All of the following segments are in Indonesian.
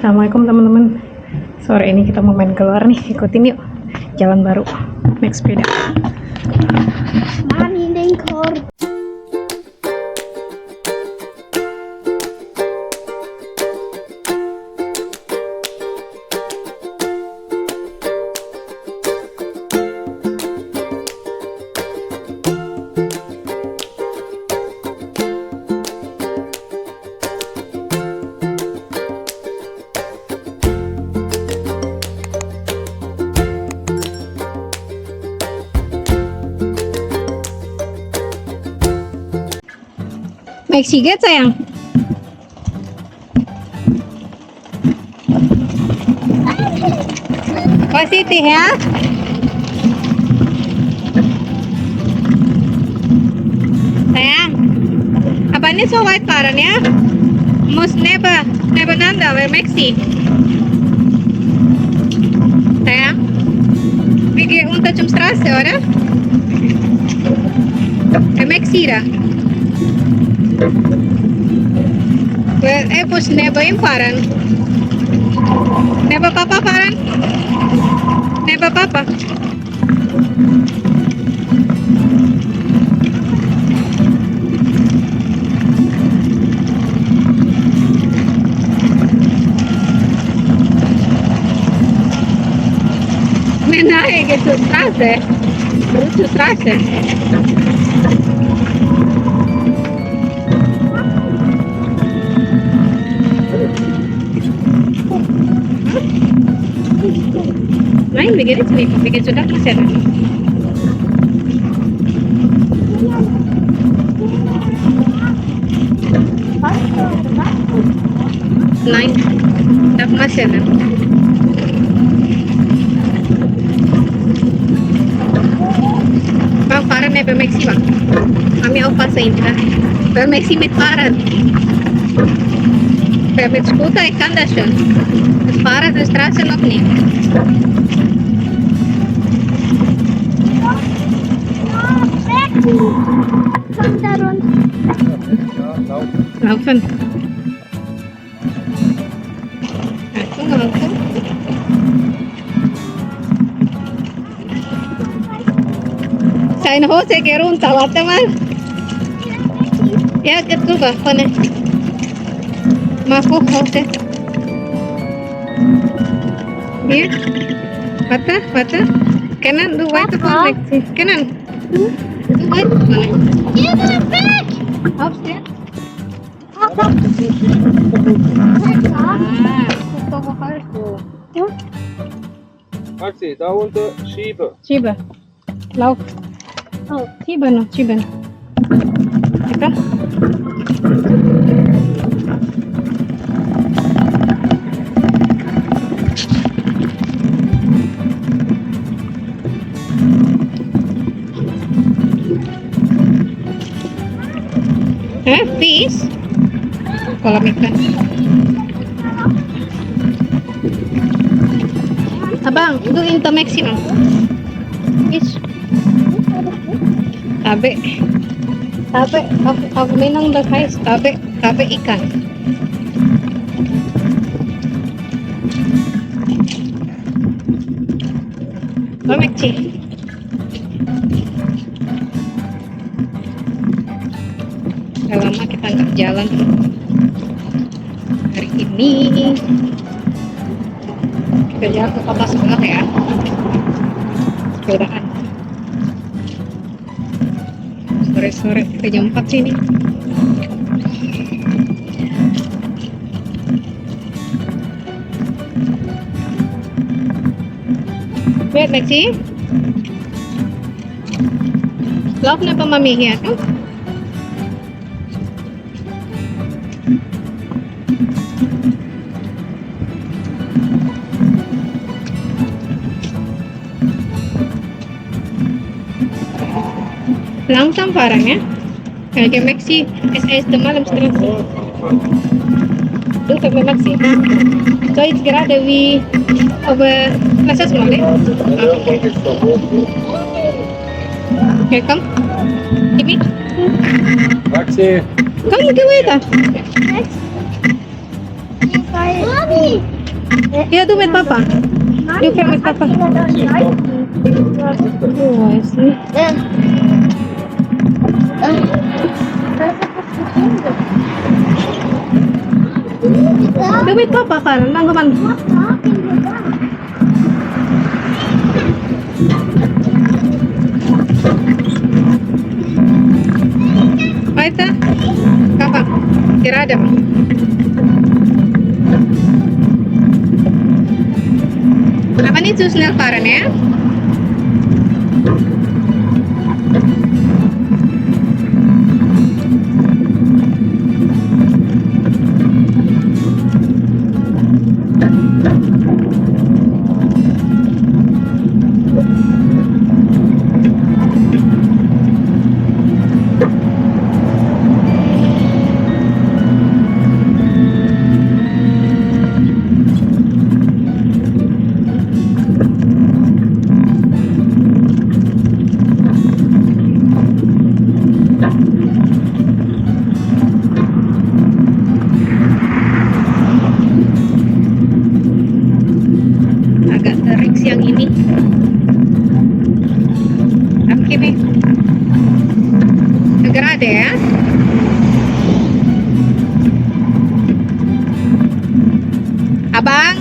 Assalamualaikum teman-teman. Sore ini kita mau main keluar nih, ikutin yuk. Jalan baru, naik sepeda. Mami dengkor. Naik siget sayang. Positif ya. Sayang, apa ini so white paran ya? Must never nanda we Mexi. Sayang, pergi untuk cum strasse ora? Ke Mexi dah. Pues never yung paran. Never papa paran. Never papa. Menaik gitu strase. Lucu strase. Main begini sini, bikin sudah mesin. Naik, dah mesin. Bang paran ya Pemexi bang. Kami apa seindah. Pemexi mit paran. Pemexi skuta ikan dah schon. Paran di straße noch nicht. Komm da runter. Laufen. Aku laufen. Seine Hose geht runter, warte mal. Ja, geht drüber, vorne. Mach hoch, Hose. Hier. Warte. Kanan, du weiter vorne. Kanan. Du weiter vorne. Geh mal weg! Aufstehen. Papa. Guck doch, wo falsch du. Ja. Maxi, da unten schieben. Schiebe. Lauf. Oh. Schieben. Ja, komm. Fish? Kolam ikan. Abang, do into maximum. Fish. Tabe. Aku minang dah guys. Tabe ikan. Maxi. Udah lama kita nggak jalan hari ini. Kita jalan ke kota sebelah ya, sepedaan. Sore-sore kita jam 4 sini. Lihat Maxi. Lauf na pa mami hier, tuh. Langsam fahren ya. Kayak Maxi, SS de malam stress. Du kan med Maxi. Så it's gerade wie over Plaza Small. Okay, komm. Gib mir. Maxi, Komm, geh weiter. Rechts. Mami! Yeah, do with Papa. You can with Papa. Oh, I see. Do with Papa, Karen. Nanggaman. Weiter. Papa. Gerade. Apa nih zu snel fahren ya? Agak terik siang ini. Oke, Be. Segera ada ya. Abang.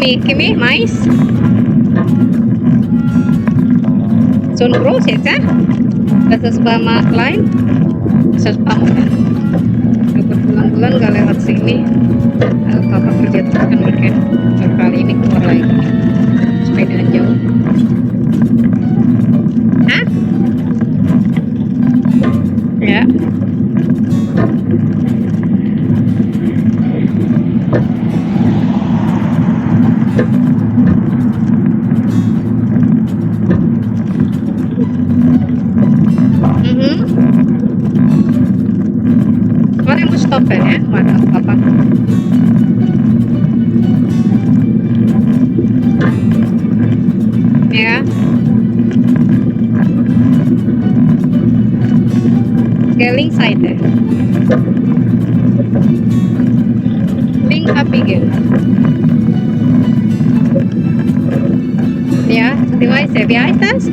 Kimi, mais. Zo'n groß jetzt, ja? Das ist Bama klein. Das ist Bama. Berbulan-bulan gak lewat sini. Papa kerja terus kan weekend. Kali ini keluar lagi. Sepedaan jauh. Hah? Ya. Waar je moet stoppen, hè? Maar papa. Ja. Oke, linkside. Link up again. Ja, die wijze. Wie heißt das?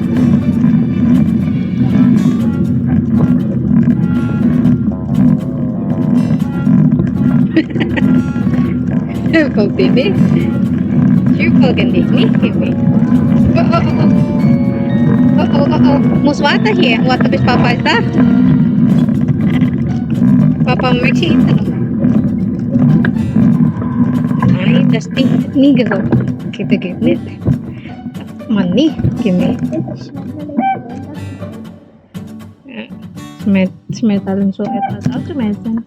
Folgt ihr nicht? Sie folgen dich nicht, Kimi. Oh. Muss warten hier. Warten bis Papa ist da. Papa möchte hinten. Nein, das Ding hat nie geholfen. Kita geht nicht. Man nicht, Kimi. Smetalin so etwas ausgemessen.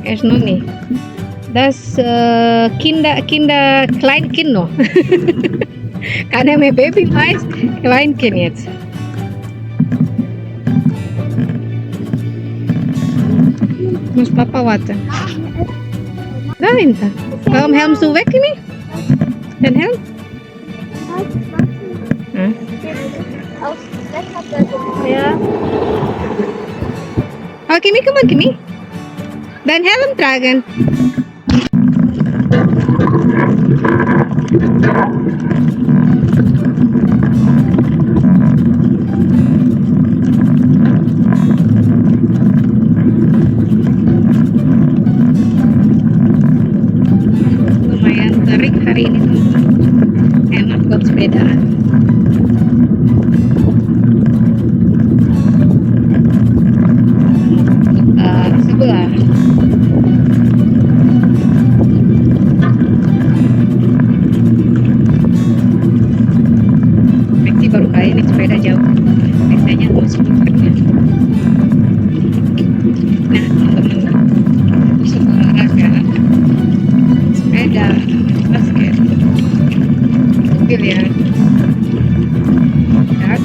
Ist noch nicht. Das Kleinkind noch. Keiner mehr Baby heißt Kleinkind jetzt. Muss Papa warten. Dahinter. Warum helmst du weg, Kimi? Den Helm? Hm? Kimi, come on, Kimi. Dan helm dragon. Lumayan terik hari ini, teman-teman. Enak buat sepedaan. Sebelah. Maxi baru kali ini sepeda jauh. Biasanya mau skuternya. Nah, teman-teman, aku suka olahraga, sepeda, basket, biliar, dart,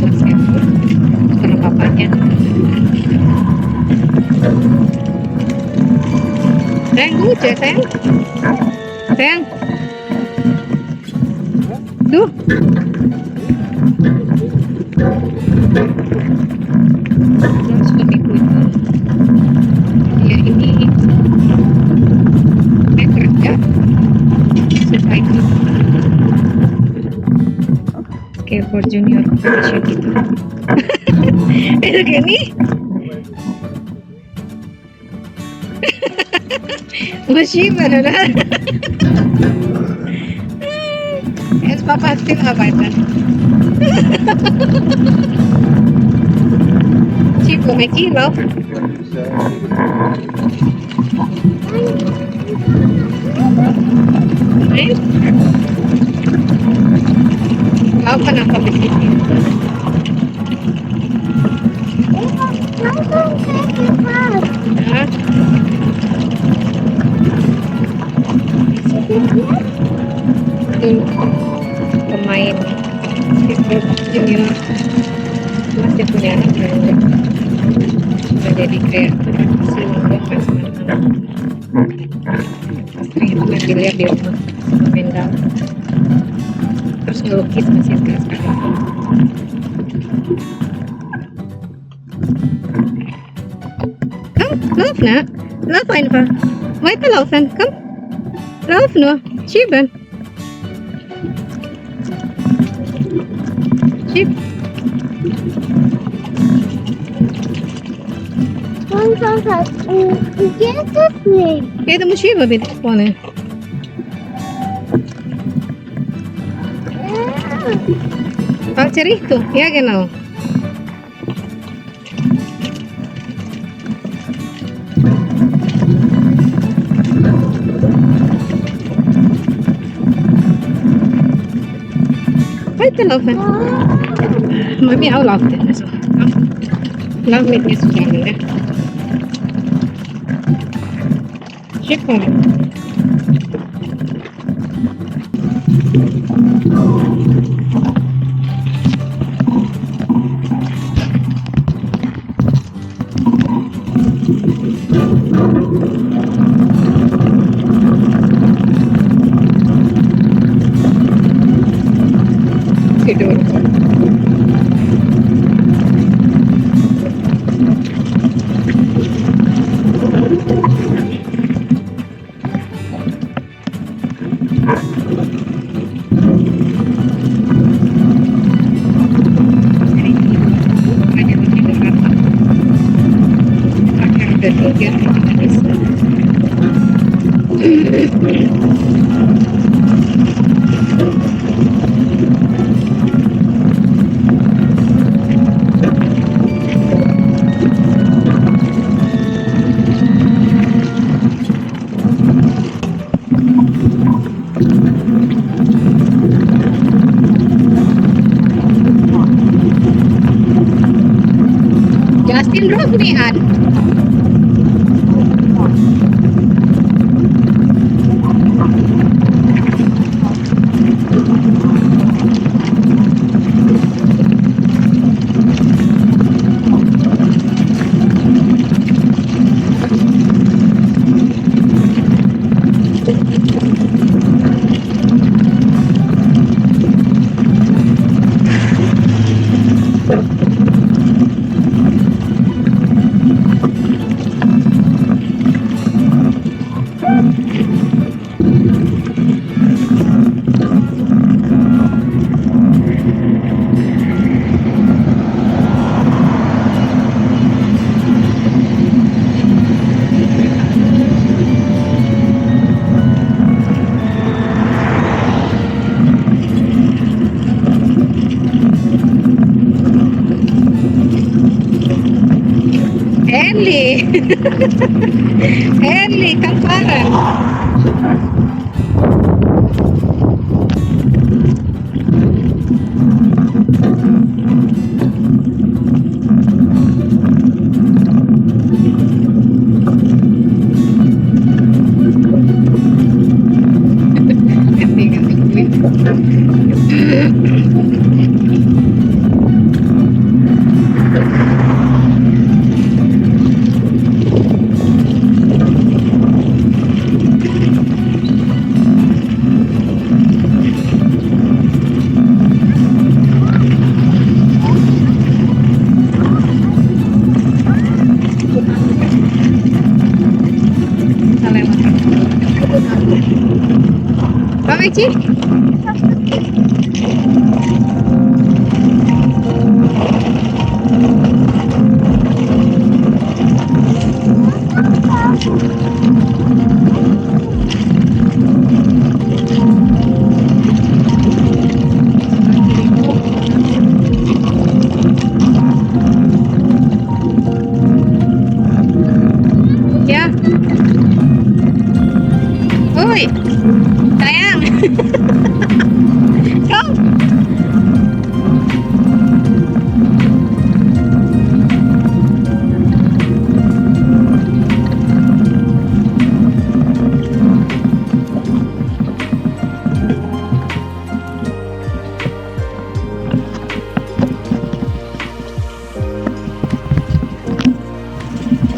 basketball, perlengkapannya. Sayang, dulu ya sayang. Sayang. Duh. Suamiku itu dia ini kerja suka itu skateboard junior competition gitu. Itu gini masih mana es papa still arbeiten. Chico, may kilo. Nein? Laufen ang kapitid dito. Ha? Dulu pemain skateboard junior masih punya anak yang sudah jadi kayak silang kan teman-teman. Sering itu main biliar di rumah sama main dam, terus ngelukis masih sekarang. Komm, lauf nak, lauf einfach, weiterlaufen, komm, lauf nur, schieben. Schieb. Geht es nicht? Ja, du musst schieben bitte vorne. Falsche Richtung, ja genau. Weiterlaufen. Mami auch lauft. Also, lauf mit mir zusammen, ne? Schick mal. Tidur. Justin drop me an. Eli, kamparan. Ganti, ganti kulit. Kita lewat. Pak Meci? Ya. Oi, sayang. Kom.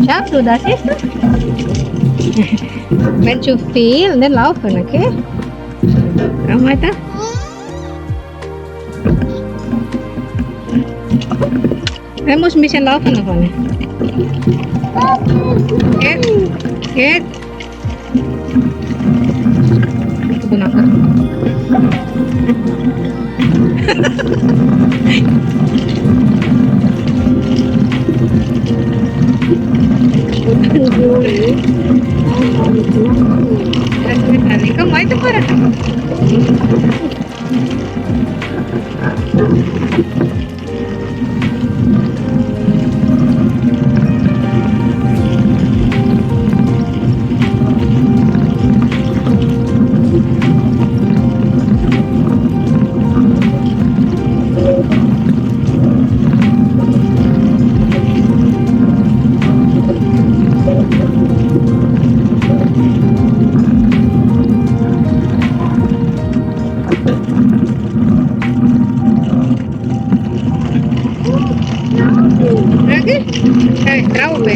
Ja, du das ist es. Wenn zu viel, dann laufen, okay? Komm weiter. Er muss ein bisschen laufen nach vorne. Geht, geht. Ich bin aku. Kamu itu para. Lagi? Traube.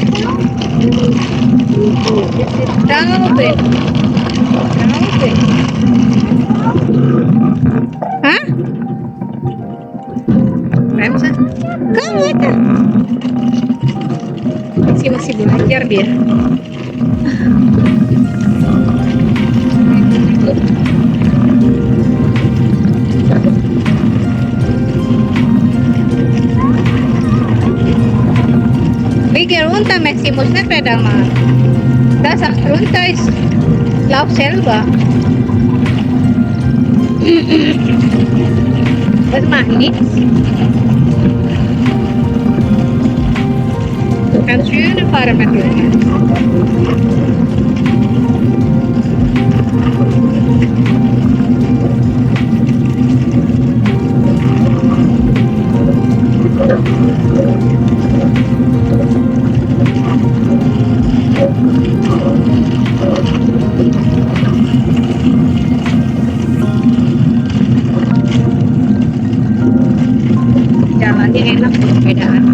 Traube. Traube. Hah? Bremsen? Kamu itu? Masih belajar dia. Ligger runter Maximus, nicht Pedalmann. Das was runter ist, lauf selber. Das macht nichts. Du kannst schön fahren mit Jungen. Jalannya enak sepedaan.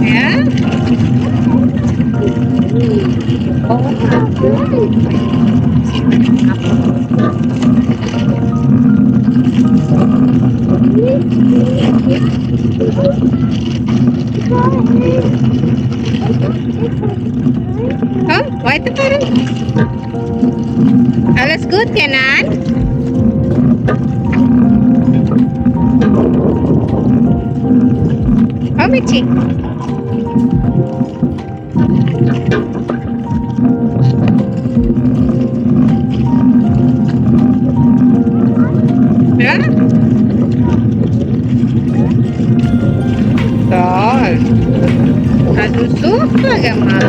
Ya. Oh, weiterfahren. Alles gut, Kenan? Oh, Michi. Ya? Tuh, agak malu.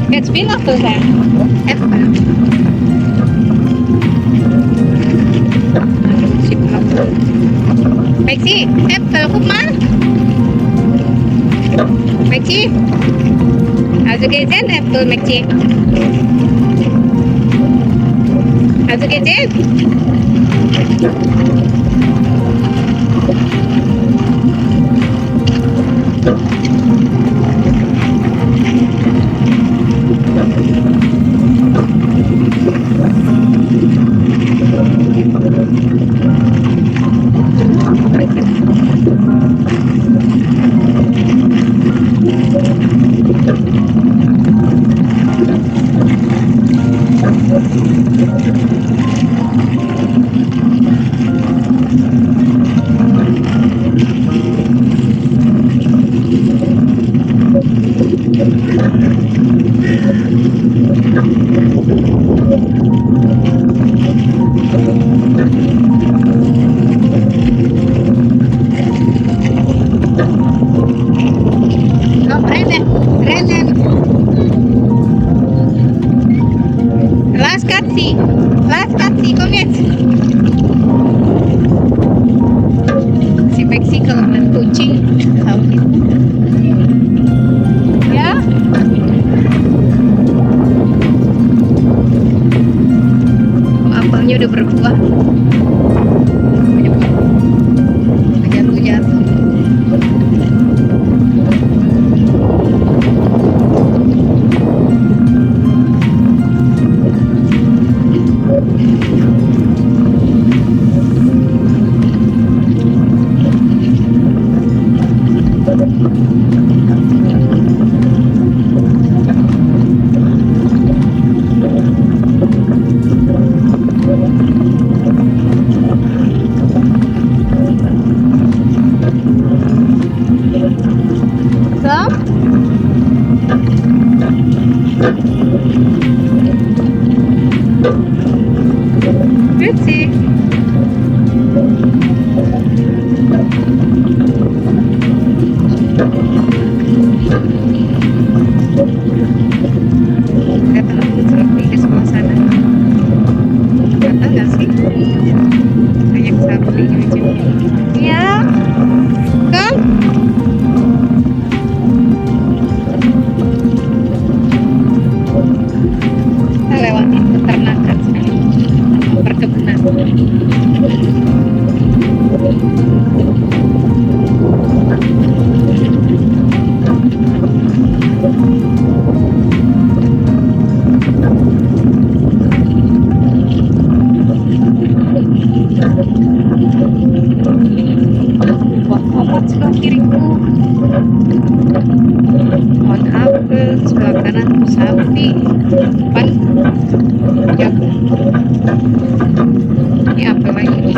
Het spielappel zijn. Even. Spielappel. Maxi, apple, goed maar. Maxi. Also gesehen, apple, Maxi. Also gesehen. Laskatsi, kom eens. Si Maxi kalau ngeliat kucing tahu gitu. Ya. Apelnya udah berbuah. Jatuh-jatuh. Let's see. Lihat aku seperti di sebelah sana. Kelihatan nggak sih? Banyak sapi di sini. Ya, kan? Kita lewatin peternakan sekali. Pan. Yap. Ini apa lagi?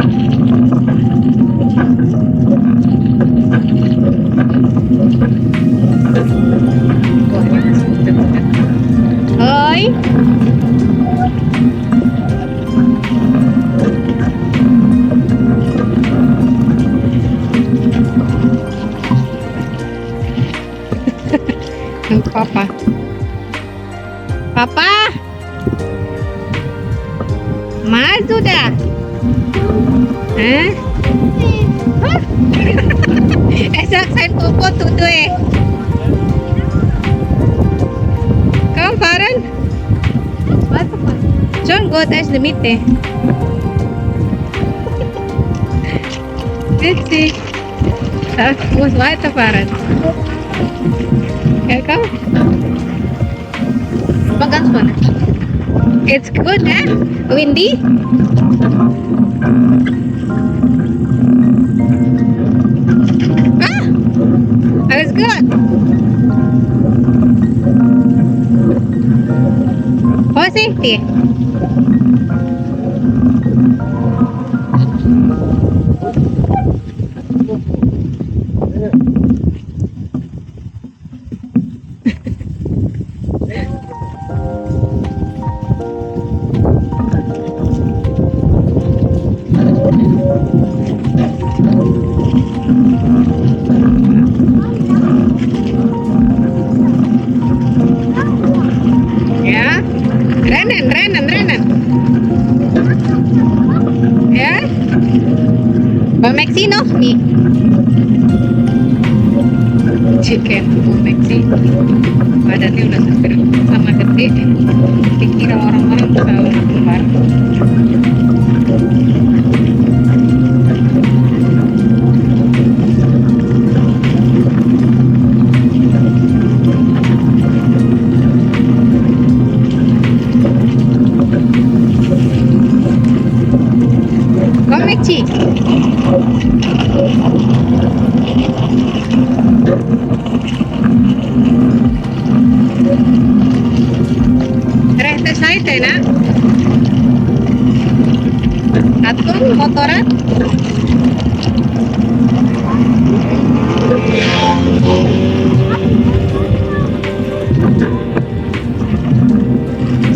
Wah, ini masih dekat. Hoi. Papa. Papa. Maju dah. Hah? Esok saya popo tuh Kom Faren. John går där i mitten. Vitsi. Muss weiterfahren. Ja, komm. Mal ganz vorne. It's good, eh? Windy? Ah! Alles good. Vorsichtig. Ya, rennen. Ya, Bang Maxi noch nih. Chicken Bang Maxi, badannya udah hampir sama gede. Dikira orang-orang selalu keluar. Bang Maxi. Rechte Seite, ne? Atung motoran.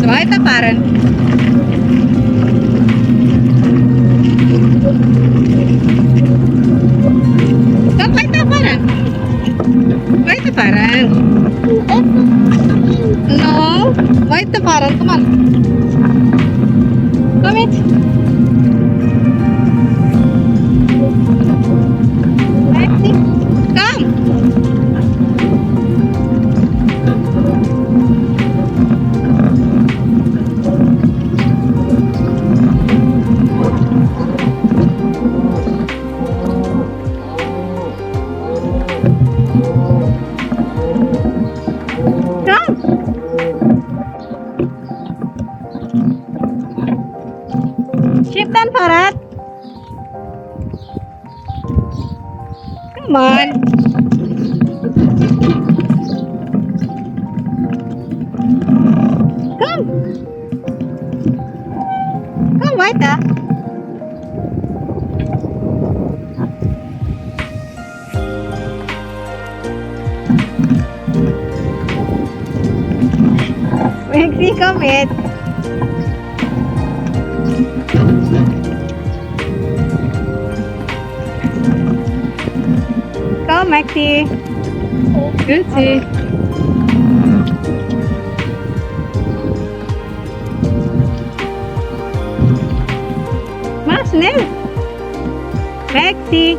Weiterfahren. Komm, weiterfahren. Weiterfahren. No, weiterfahren. Komm on. Komm mit. Komm. Shiftan Farad. Come on. Come. Come weiter. Maxi, komm mit. Komm, Maxi. Grüezi. Mach schnell. Maxi.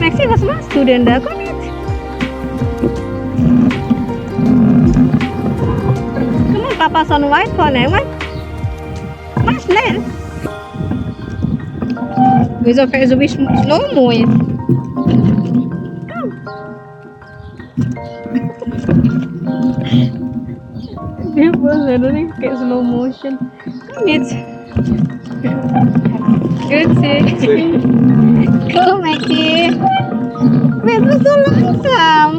Maxi, was machst du denn da? Komm mit. Komm mal, Papa ist noch weit vorne. Mach schnell. Wieso fährst du wie Slow-Mo jetzt? Komm. Dia bener nih kayak slow motion. Komm jetzt. Grüezi. Go, Maxi. Wait, was so langsam.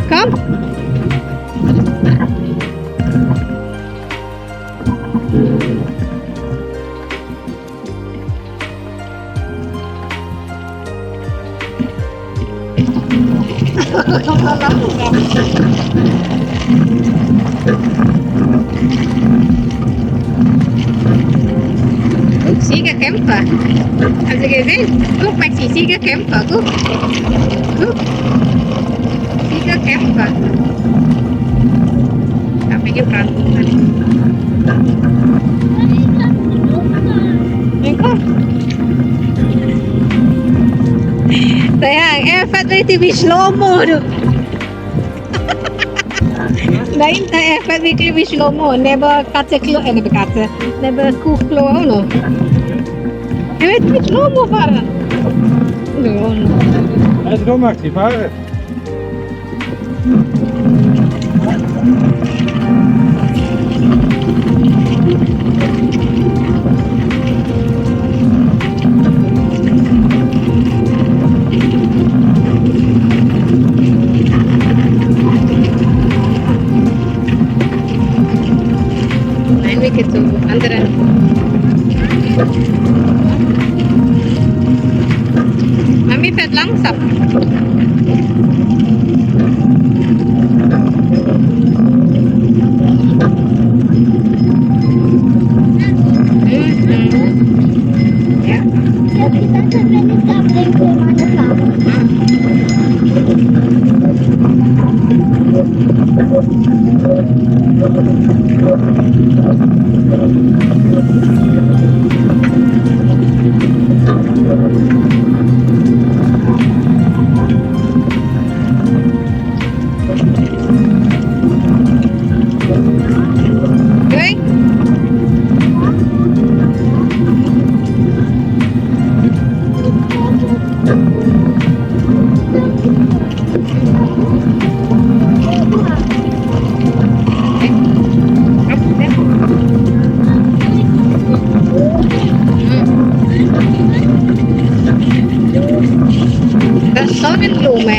Come. Siegerkämpfer. Hast du gesehen? Guck, Maxi, Siegerkämpfer. Guck. Guck. Siegerkämpfer. Da bin ich dran. Komm. Der fährt richtig wie Schlomo, du. Nein, er fährt wirklich wie Schlomo. Neben Katze, neben Katze. Neben Kuhklo auch noch. Er wird mit Schlomo fahren. No. Let's go, Maxi, fahren. Nein, wir gehen zum anderen. Mami fährt langsam. Ja. Ich hab gesagt, wenn ich ablenke, meine Farbe. Going? Das ist Sonnenblume.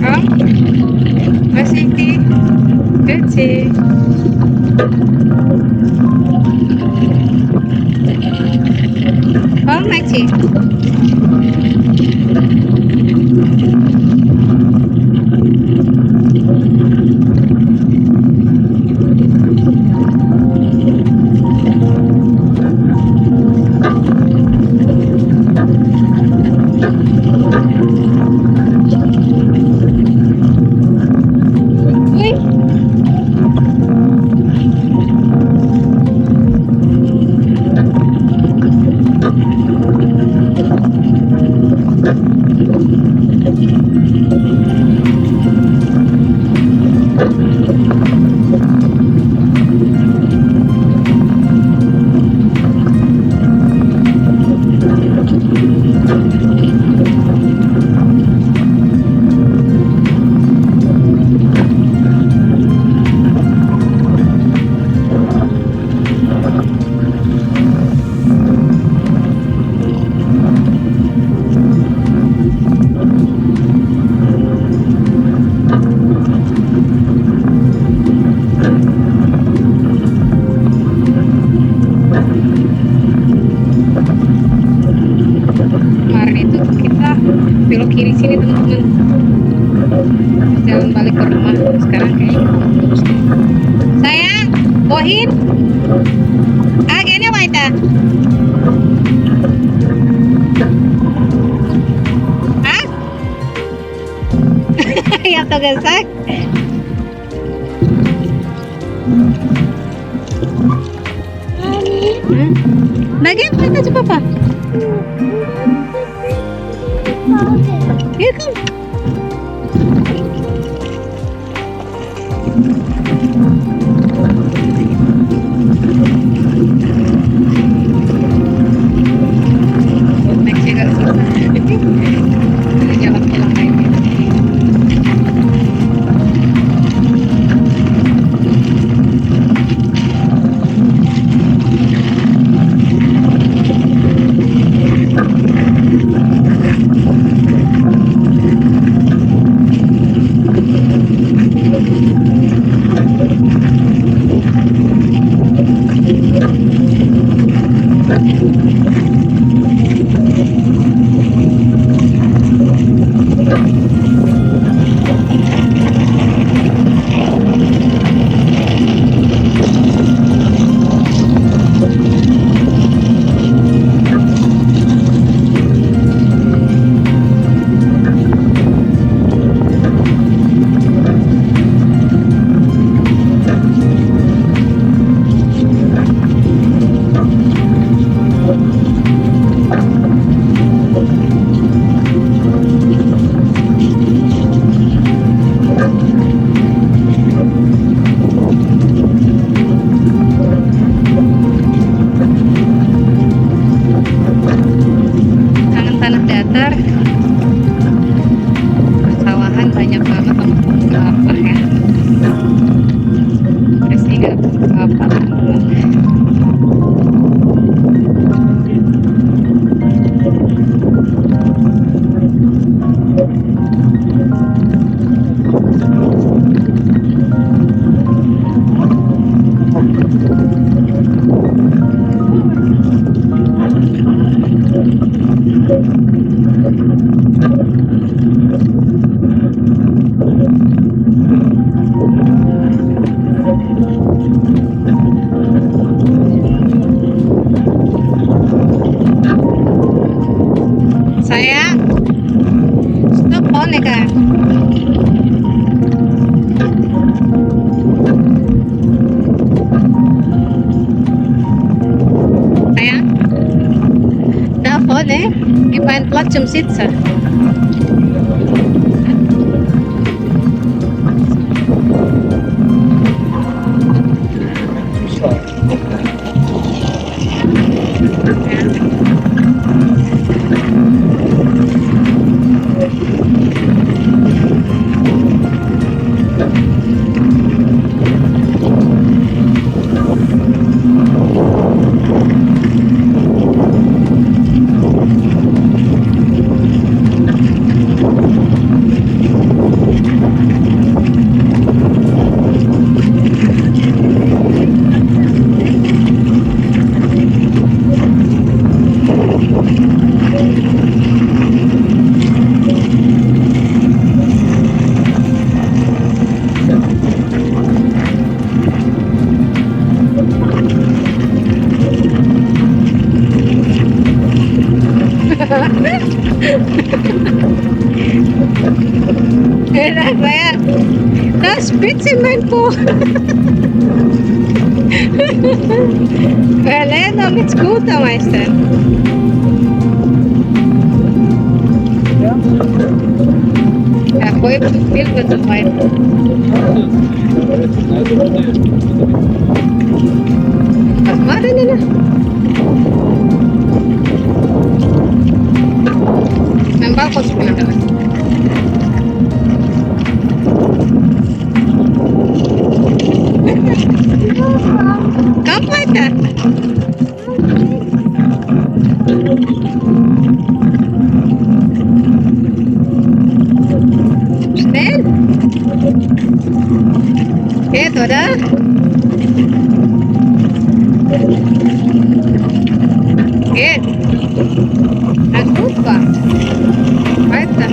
Komm. Was ist die? Grüezi. Komm, Maxi. Ui. jalan balik ke rumah. Sekarang kayaknya pulang terus deh. Sayang, Bohin. Gini Waita. Hah? Ya to gasak. Bagian Waita coba Pak. Iya kan? Next juga susah. Jalan pulang kayak gitu. Kangen tanah datar, persawahan banyak banget tempat kelapa ya. Terus tinggal kelapa teman-teman. Sayang, stop phone ya kak. Sayang, dah phone ipain plak jam sitsa. Enak saya. Nah, speed sih main po. Kalian damit skuta, Meister. Ako feel ko sa main. Mas mara nila. Nambal ko sa pinagawa. Kamu ada? Snell? Itu dah. Aku lupa. Baik dah.